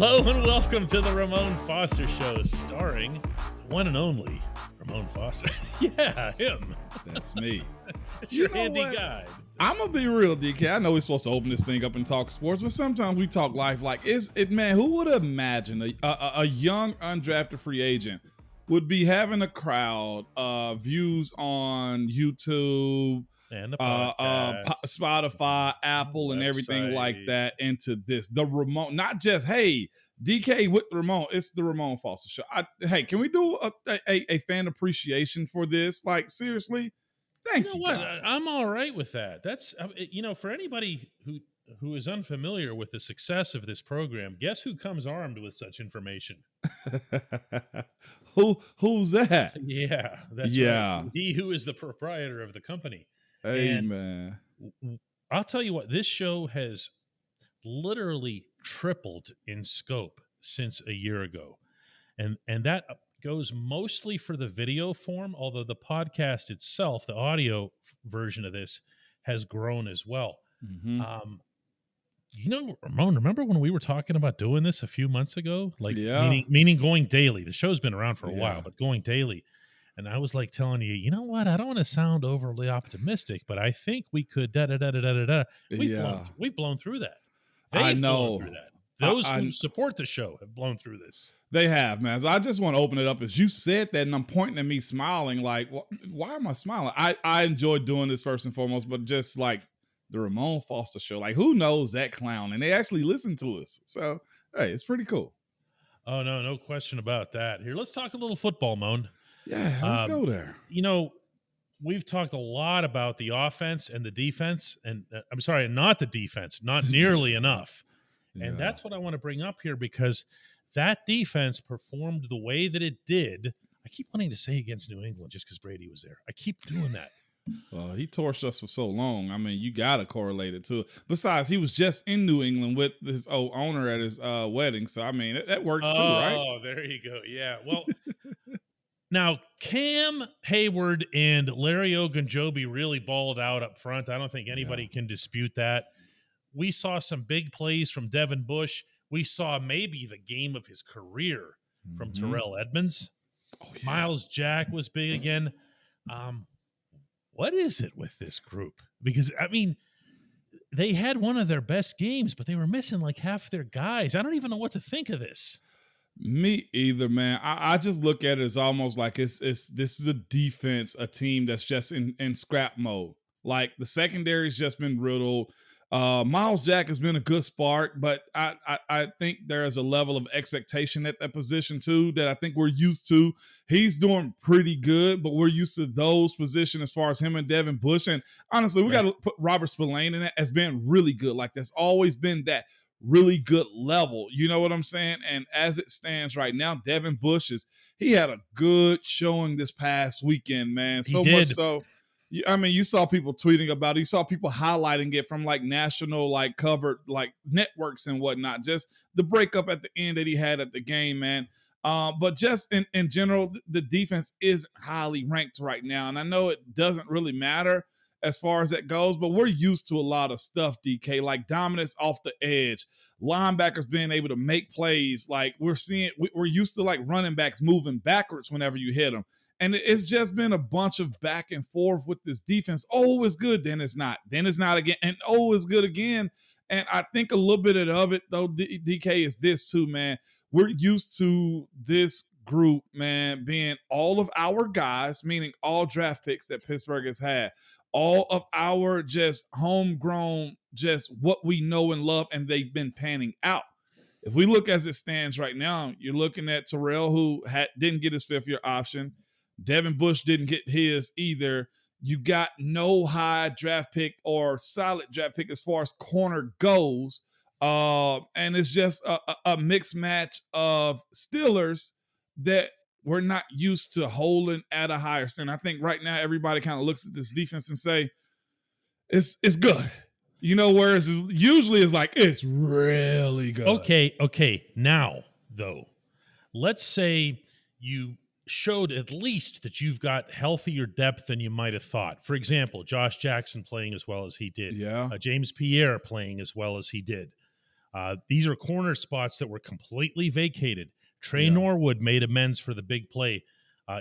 Hello and welcome to the Ramon Foster Show, starring the one and only Ramon Foster. Yeah, him. That's me. It's your handy guide. I'm gonna be real, DK. I know we're supposed to open this thing up and talk sports, but sometimes we talk life. Like, man? Who would have imagined a young undrafted free agent would be having a crowd, views on YouTube, And the podcast, Spotify, Apple, and everything like that into this? The Ramon, not just, hey, DK with Ramon. It's the Ramon Foster Show. Hey, can we do a fan appreciation for this? Like, seriously? Thank you. What? Guys. I'm all right with that. That's, for anybody who is unfamiliar with the success of this program, guess who comes armed with such information? Who's that? Yeah, that's right. He who is the proprietor of the company. Hey, man. I'll tell you what, this show has literally tripled in scope since a year ago. And that goes mostly for the video form, although the podcast itself, the audio version of this, has grown as well. Mm-hmm. Ramon, remember when we were talking about doing this a few months ago? Like, meaning going daily. The show's been around for a while, but going daily. And I was like telling you, you know what? I don't want to sound overly optimistic, but I think we could da-da-da-da-da-da. We've blown through that. They've blown through that. Those who support the show have blown through this. They have, man. So I just want to open it up. As you said that, and I'm pointing at me smiling, like, why am I smiling? I enjoy doing this first and foremost, but just like the Ramon Foster Show, like, who knows that clown? And they actually listen to us. So, hey, it's pretty cool. Oh, no question about that. Here, let's talk a little football, Moan. Yeah, let's go there. We've talked a lot about the offense and the defense, and I'm sorry, not the defense, not nearly enough. Yeah. And that's what I want to bring up here, because that defense performed the way that it did. I keep wanting to say against New England just because Brady was there. I keep doing that. Well, he torched us for so long. I mean, you got to correlate it to it. Besides, he was just in New England with his old owner at his wedding. So, I mean, that works too, right? Oh, there you go. Yeah. Well, now, Cam Hayward and Larry Ogunjobi really balled out up front. I don't think anybody can dispute that. We saw some big plays from Devin Bush. We saw maybe the game of his career from Terrell Edmonds. Oh, yeah. Miles Jack was big again. What is it with this group? Because, I mean, they had one of their best games, but they were missing like half their guys. I don't even know what to think of this. Me either, man. I just look at it as almost like this is a defense, a team that's just in scrap mode. Like, the secondary's just been riddled. Miles Jack has been a good spark, but I think there is a level of expectation at that position too that I think we're used to. He's doing pretty good, but we're used to those positions as far as him and Devin Bush. And honestly, we got to put Robert Spillane in it as being really good. Like, that's always been that really good level. You know what I'm saying? And as it stands right now, Devin Bush he had a good showing this past weekend, man. So much so. I mean, you saw people tweeting about it. You saw people highlighting it from like national, like covered like networks and whatnot. Just the breakup at the end that he had at the game, man. But just in general, the defense is highly ranked right now. And I know it doesn't really matter as far as that goes, but we're used to a lot of stuff, DK, like dominance off the edge, linebackers being able to make plays. Like, we're used to like running backs moving backwards whenever you hit them. And it's just been a bunch of back and forth with this defense. Oh, it's good. Then it's not. Then it's not again. And oh, it's good again. And I think a little bit of it, though, DK, is this too, man. We're used to this group, man, being all of our guys, meaning all draft picks that Pittsburgh has had, all of our just homegrown, just what we know and love, and they've been panning out. If we look as it stands right now, you're looking at Terrell, who didn't get his fifth-year option. Devin Bush didn't get his either. You got no high draft pick or solid draft pick as far as corner goes. And it's just a mixed match of Steelers that we're not used to holding at a higher standard. I think right now everybody kind of looks at this defense and say, it's good. Whereas usually it's like, it's really good. Okay. Now, though, let's say you showed at least that you've got healthier depth than you might have thought. For example, Josh Jackson playing as well as he did. Yeah. James Pierre playing as well as he did. These are corner spots that were completely vacated. Trey Norwood made amends for the big play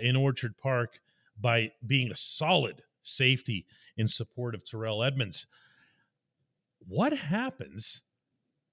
in Orchard Park by being a solid safety in support of Terrell Edmonds. What happens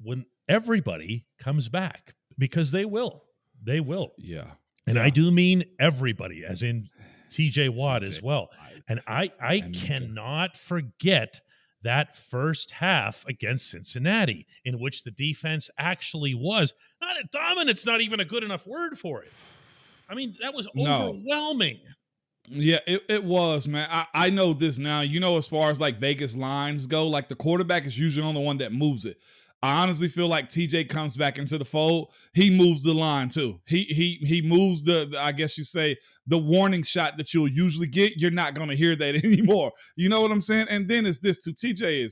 when everybody comes back? Because they will. They will. Yeah. And I do mean everybody, as in TJ Watt as well. And I cannot forget that first half against Cincinnati, in which the defense actually was not a dominance, not even a good enough word for it. I mean, that was overwhelming. Yeah, it was, man. I know this now. You know, as far as like Vegas lines go, like the quarterback is usually on the one that moves it. I honestly feel like TJ comes back into the fold. He moves the line too. He moves the I guess you say the warning shot that you'll usually get. You're not going to hear that anymore. You know what I'm saying? And then it's this too. TJ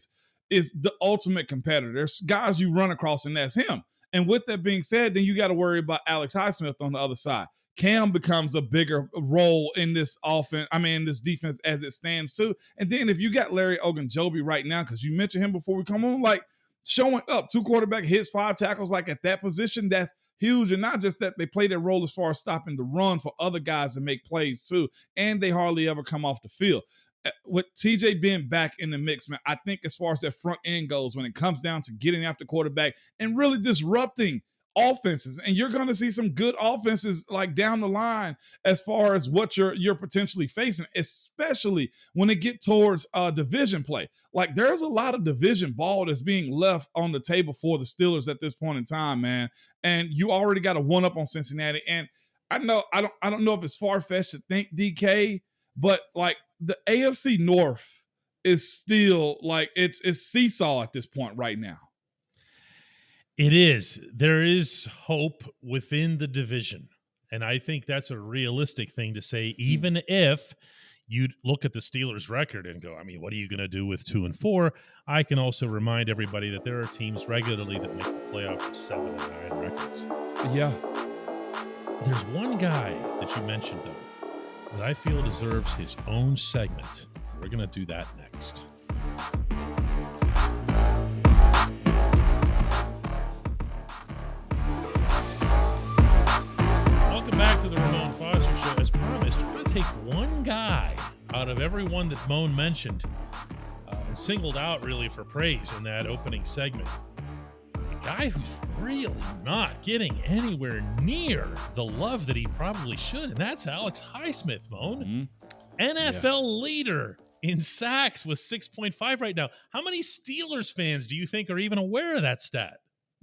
is the ultimate competitor. There's guys you run across, and that's him. And with that being said, then you got to worry about Alex Highsmith on the other side. Cam becomes a bigger role in this offense. I mean, this defense as it stands too. And then if you got Larry Ogunjobi right now, because you mentioned him before we come on, like showing up, 2 quarterback hits, 5 tackles, like at that position, that's huge. And not just that, they play their role as far as stopping the run for other guys to make plays too. And they hardly ever come off the field. With TJ being back in the mix, man, I think as far as that front end goes, when it comes down to getting after quarterback and really disrupting offenses, and you're going to see some good offenses like down the line as far as what you're potentially facing, especially when it get towards division play. Like there's a lot of division ball that's being left on the table for the Steelers at this point in time, man. And you already got a one up on Cincinnati. And I don't know if it's far-fetched to think, DK, but like the AFC North is still like it's seesaw at this point right now. It is. There is hope within the division. And I think that's a realistic thing to say, even if you look at the Steelers' record and go, I mean, what are you going to do with 2-4? I can also remind everybody that there are teams regularly that make the playoffs with 7-9 records. Yeah. There's one guy that you mentioned, though, that I feel deserves his own segment. We're going to do that next. Back to the Ramon Foster Show. As promised, we're going to take one guy out of every one that Moan mentioned and singled out really for praise in that opening segment. A guy who's really not getting anywhere near the love that he probably should, and that's Alex Highsmith, Moan. NFL leader in sacks with 6.5 right now. How many Steelers fans do you think are even aware of that stat?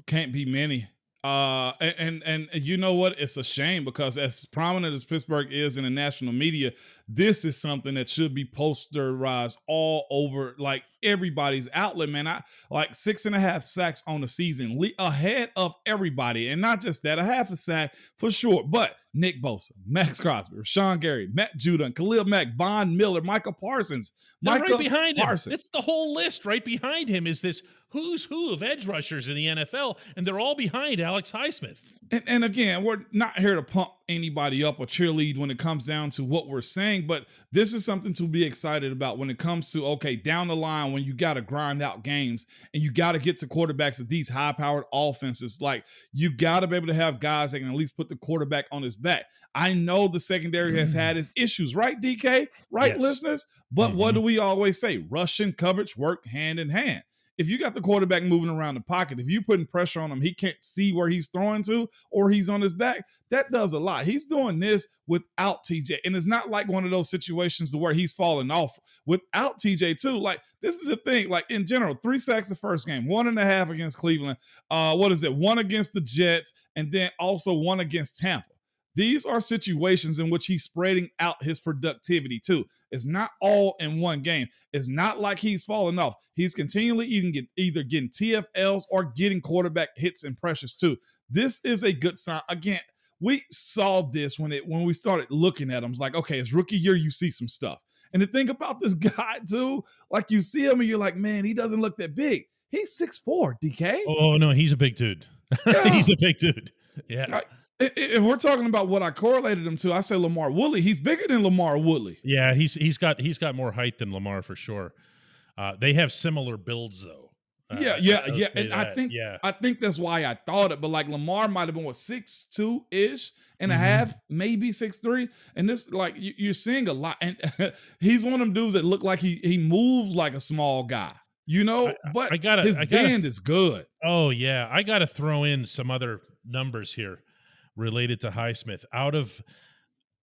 Can't be many. And you know what? It's a shame because as prominent as Pittsburgh is in the national media, this is something that should be posterized all over like everybody's outlet, man. I like 6.5 sacks on the season, ahead of everybody. And not just that, a half a sack for sure. But Nick Bosa, Max Crosby, Rashawn Gary, Matt Judon, Khalil Mack, Von Miller, Michael Parsons. Right behind him. It's the whole list right behind him is this who's who of edge rushers in the NFL, and they're all behind Alex Highsmith. And again, we're not here to pump anybody up or cheerlead when it comes down to what we're saying, but this is something to be excited about when it comes to, okay, down the line when you got to grind out games and you got to get to quarterbacks of these high-powered offenses. Like, you got to be able to have guys that can at least put the quarterback on his back. I know the secondary has had its issues, right, DK? Right, yes. Listeners? But what do we always say? Rush and coverage work hand in hand. If you got the quarterback moving around the pocket, if you're putting pressure on him, he can't see where he's throwing to or he's on his back, that does a lot. He's doing this without TJ. And it's not like one of those situations where he's falling off without TJ too. Like, this is the thing, like in general, 3 sacks the first game, 1.5 against Cleveland. 1 against the Jets, and then also 1 against Tampa. These are situations in which he's spreading out his productivity too. It's not all in one game. It's not like he's falling off. He's continually either getting TFLs or getting quarterback hits and pressures too. This is a good sign. Again, we saw this when we started looking at him. It's like, okay, it's rookie year, you see some stuff. And the thing about this guy too, like you see him and you're like, man, he doesn't look that big. He's 6'4", DK. Oh, no, he's a big dude. Yeah. He's a big dude. Yeah. If we're talking about what I correlated him to, I say Lamar Woodley. He's bigger than Lamar Woodley. Yeah, he's got more height than Lamar for sure. They have similar builds though. Yeah. Say And that. Yeah. I think that's why I thought it. But like Lamar might have been 6'2" ish and a Mhm. half, maybe 6'3". And this like you're seeing a lot. And he's one of them dudes that look like he moves like a small guy, but I gotta his I gotta bend is good. Oh yeah, I got to throw in some other numbers here related to Highsmith. Out of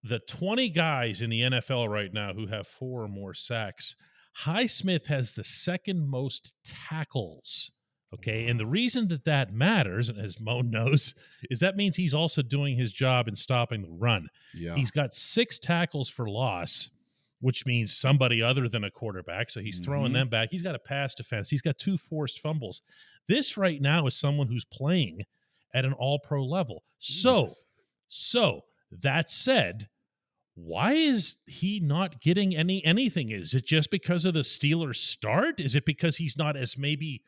the 20 guys in the NFL right now who have 4 or more sacks, Highsmith has the second most tackles. Okay, and the reason that matters, and as Mo knows, is that means he's also doing his job in stopping the run. Yeah. He's got 6 tackles for loss, which means somebody other than a quarterback. So he's throwing them back. He's got a pass defense. He's got 2 forced fumbles. This right now is someone who's playing at an all-pro level. So that said, why is he not getting anything? Is it just because of the Steelers' start? Is it because he's not as maybe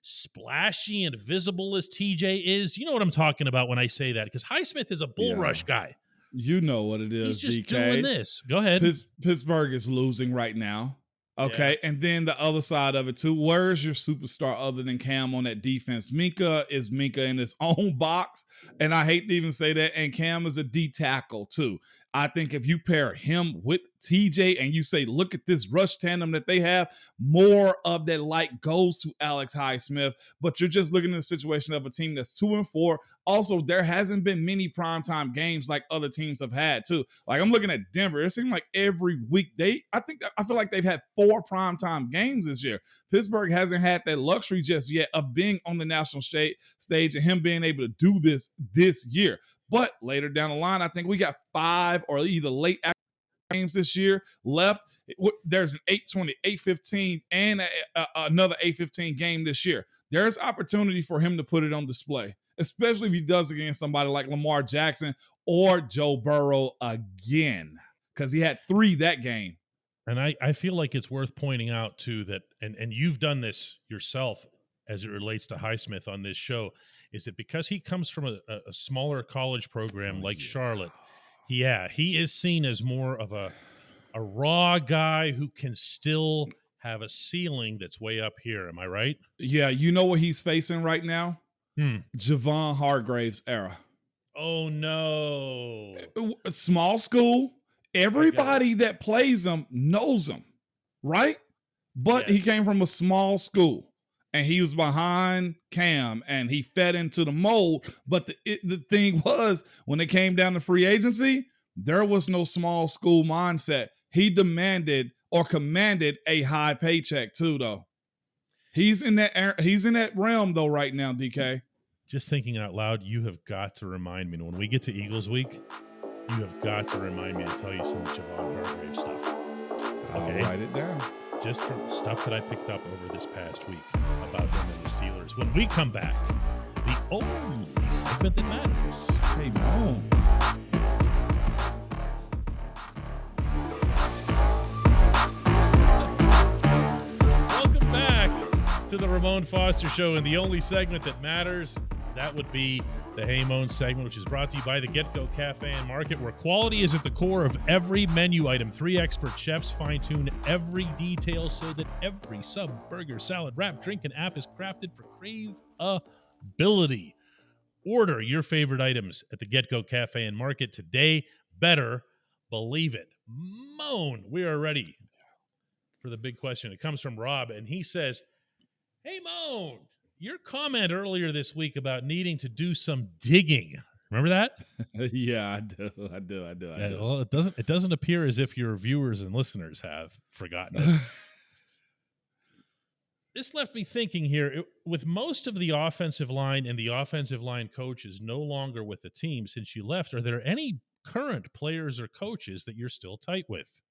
splashy and visible as TJ is? You know what I'm talking about when I say that, because Highsmith is a bull rush guy. You know what it is, He's just DK. doing this. Go ahead. Pittsburgh is losing right now. Okay. Yeah. And then the other side of it too. Where's your superstar other than Cam on that defense? Minka is Minka in his own box. And I hate to even say that. And Cam is a D tackle too. I think if you pair him with TJ and you say, look at this rush tandem that they have, more of that light goes to Alex Highsmith. But you're just looking at the situation of a team that's 2-4. Also, there hasn't been many primetime games like other teams have had too. Like I'm looking at Denver. It seemed like every week I feel like they've had 4 primetime games this year. Pittsburgh hasn't had that luxury just yet of being on the national stage and him being able to do this year. But later down the line, I think we got 5 or either late games this year left. There's an 8:20, 8:15, and another 8:15 game this year. There's opportunity for him to put it on display, especially if he does against somebody like Lamar Jackson or Joe Burrow again, because he had 3 that game. And I feel like it's worth pointing out, too, that, and you've done this yourself as it relates to Highsmith on this show, is that because he comes from a smaller college program like Charlotte, he is seen as more of a raw guy who can still have a ceiling that's way up here. Am I right? Yeah, you know what he's facing right now? Javon Hargrave's era. Oh, no. Small school. Everybody that plays him knows him, right? But he came from a small school. And he was behind Cam, and he fed into the mold. But the thing was, when it came down to free agency, there was no small school mindset. He demanded or commanded a high paycheck too, though. He's in that realm though right now, DK. Just thinking out loud, you have got to remind me when we get to Eagles Week. You have got to remind me to tell you some Javon Hargrave stuff. Okay, I'll write it down. Just from stuff that I picked up over this past week about them and the Steelers. When we come back, the only segment that matters. Hey, Mo. Welcome back to the Ramon Foster Show, and the only segment that matters, that would be the Hey Moan segment, which is brought to you by the Get-Go Cafe and Market, where quality is at the core of every menu item. 3 expert chefs fine-tune every detail so that every sub, burger, salad, wrap, drink, and app is crafted for craveability. Order your favorite items at the Get-Go Cafe and Market today. Better believe it. Moan, we are ready for the big question. It comes from Rob, and he says, hey, Moan, your comment earlier this week about needing to do some digging. Remember that? Yeah, I do. Well, it doesn't appear as if your viewers and listeners have forgotten it. This left me thinking here, with most of the offensive line and the offensive line coaches no longer with the team since you left, are there any current players or coaches that you're still tight with?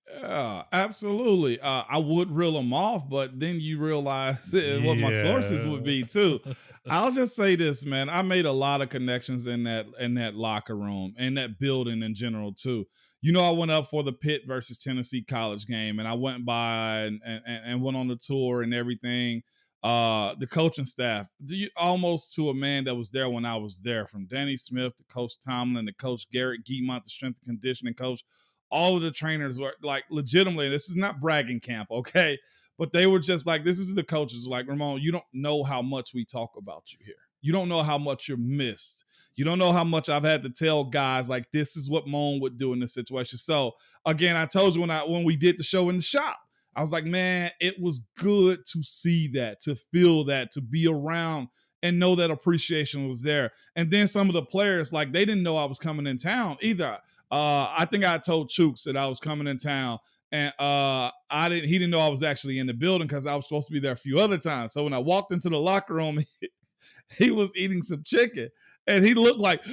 Yeah, absolutely. I would reel them off, but then you realize what my sources would be too. I'll just say this, man. I made a lot of connections in that locker room and that building in general too. You know, I went up for the Pitt versus Tennessee college game, and I went by and went on the tour and everything. The coaching staff, almost to a man that was there when I was there, from Danny Smith to Coach Tomlin to Coach Garrett Guimont, the strength and conditioning coach. All of the trainers were like, legitimately, this is not bragging camp, okay? But they were just like, this is the coaches like, Ramon, you don't know how much we talk about you here. You don't know how much you're missed. You don't know how much I've had to tell guys like this is what Moan would do in this situation. So again, I told you when we did the show in the shop, I was like, man, it was good to see that, to feel that, to be around and know that appreciation was there. And then some of the players, like they didn't know I was coming in town either. I think I told Chooks that I was coming in town. And he didn't know I was actually in the building because I was supposed to be there a few other times. So when I walked into the locker room, he was eating some chicken and he looked like,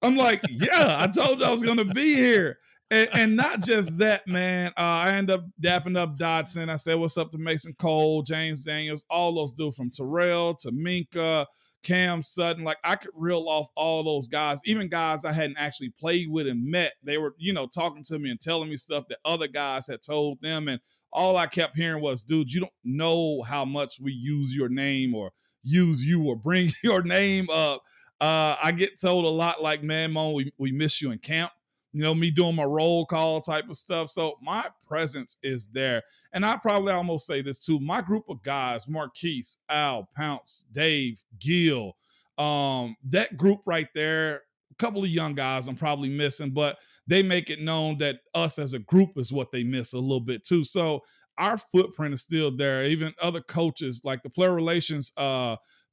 I'm like, yeah, I told you I was going to be here. And not just that, man. I ended up dapping up Dodson. I said, what's up to Mason Cole, James Daniels, all those dudes from Terrell to Minka, Cam Sutton. Like I could reel off all those guys, even guys I hadn't actually played with and met. They were, talking to me and telling me stuff that other guys had told them. And all I kept hearing was, dude, you don't know how much we use your name or use you or bring your name up. I get told a lot like, man, Mo, we miss you in camp. Me doing my roll call type of stuff. So my presence is there. And I probably almost say this too. My group of guys, Marquise, Al, Pounce, Dave, Gil, that group right there, a couple of young guys I'm probably missing, but they make it known that us as a group is what they miss a little bit too. So our footprint is still there. Even other coaches, like the player relations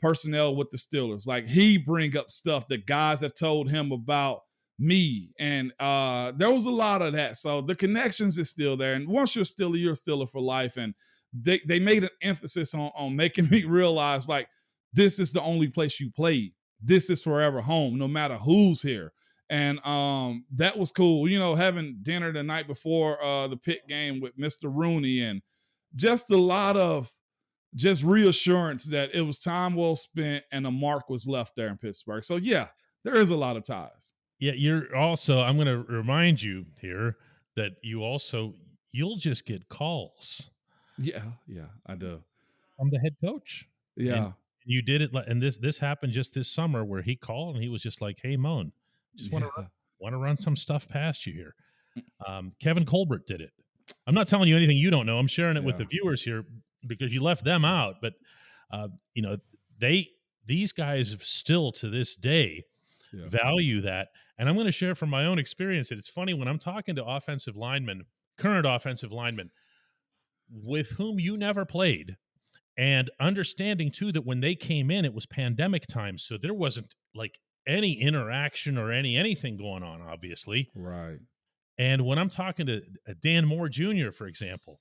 personnel with the Steelers, like he bring up stuff that guys have told him about me. And there was a lot of that. So the connections is still there. And once you're a Steeler for life. And they made an emphasis on making me realize like, this is the only place you played. This is forever home, no matter who's here. And that was cool. Having dinner the night before the Pitt game with Mr. Rooney and just a lot of just reassurance that it was time well spent and a mark was left there in Pittsburgh. So yeah, there is a lot of ties. Yeah, I'm going to remind you here that you'll just get calls. Yeah, I do. From the head coach. Yeah. And you did it. And this happened just this summer where he called and he was just like, hey, Moan, just want to run some stuff past you here. Kevin Colbert did it. I'm not telling you anything you don't know. I'm sharing it with the viewers here because you left them out. But, these guys still to this day value that. And I'm going to share from my own experience that it's funny when I'm talking to current offensive linemen with whom you never played, and understanding too that when they came in, it was pandemic time. So there wasn't like any interaction or anything going on, obviously. Right. And when I'm talking to Dan Moore Jr., for example,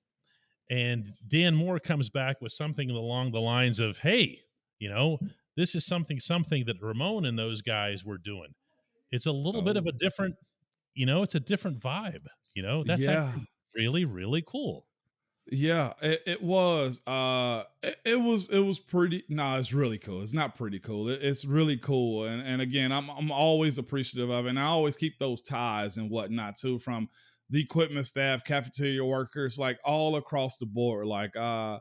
and Dan Moore comes back with something along the lines of, hey, this is something that Ramon and those guys were doing. It's a little bit of a different, it's a different vibe. That's actually really, really cool. Yeah, it was. It was pretty. No, it's really cool. It's not pretty cool. It's really cool. And again, I'm always appreciative of it. And I always keep those ties and whatnot too, from the equipment staff, cafeteria workers, like all across the board. Like I'm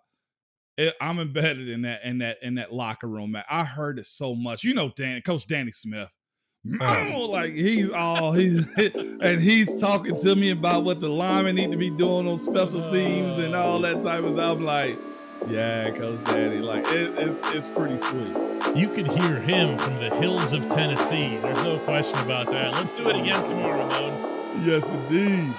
embedded in that locker room, man. I heard it so much. Coach Danny Smith. Like he's and he's talking to me about what the linemen need to be doing on special teams and all that type of stuff. I'm like, yeah, Coach Danny, like it's pretty sweet. You could hear him from the hills of Tennessee. There's no question about that. Let's do it again tomorrow, Ramon. Yes, indeed.